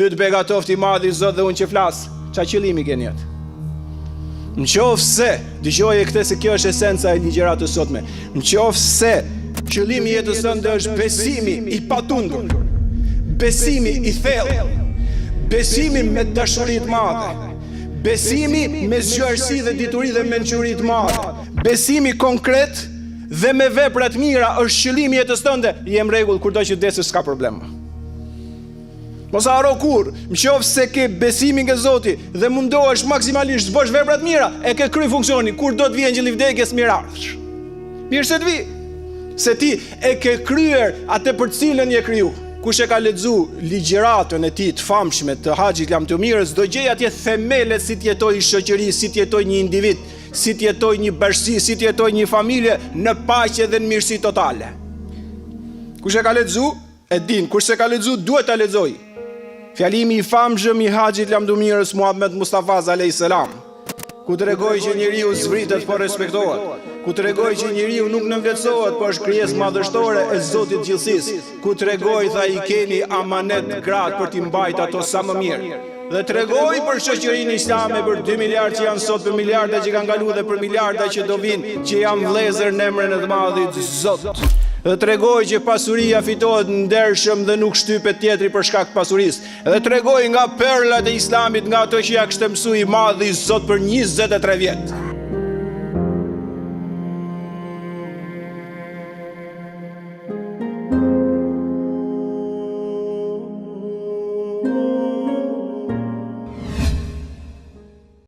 ty të begatofti madhi Zot dhe unë që flas, qa qëllimi ke njët? Në qoftë se, dëgjoje këtë se kjo është esenca e ligjëratës sotme, në qoftë se qëllimi jetës tënde është besimi i patundur, besimi i thellë, besimi me dashuri të madhe, besimi me zgjuarsi dhe dituri dhe mençuri të madhe, besimi konkret dhe me vepra të mira është qëllimi jetës tënde, je në rregull, kurdo që desësh s'ka problem. Mos haro kur, nëse ke besimin nga Zoti dhe mundohesh maksimalisht të bësh vepra të mira, e ke kry funksionin, kur do të vjen gjeli vdekjes mirardhësh. Mirë se të vi, se ti e ke kryer atë për cilën je kriju. Kush e ka lexu ligjëratën e tij të famshme të Haxhit Lam të Mirës, do gjej atje themelet si të jetojë shoqëri, si të jetojë një individ, si të jetojë një bashkësi, si të jetojë një familje në paqe dhe në mirësi totale. Kush e ka lexu, e din, kush e ka lexu, duhet ta lexojë. Fjalimi i famshëm i Haxhit Lam të Mirës Muhammed Mustafa alayhis salam, ku tregoi që njeriu zvritet por respektohet, ku tregoi që njeriu nuk nënvlerësohet por është krijesë madhështore e Zotit të gjithësisë, ku tregoi tha i keni amanet gratë për t'i mbajtur ato sa më mirë. Dhe tregoi për shoqërinë islame, për 2 miliardë që janë sot, për miliarda që kanë kaluar dhe për miliarda që do vinë, që janë vëllezër në emrin e të Madhit Zot. Dhe tregoi që pasuria fitohet ndershëm dhe nuk shtypet tjetri për shkak të pasurisë. Dhe tregoi nga perlat e Islamit, nga ato që ja kishte mësuar i Madhi Zot për 23 vjet.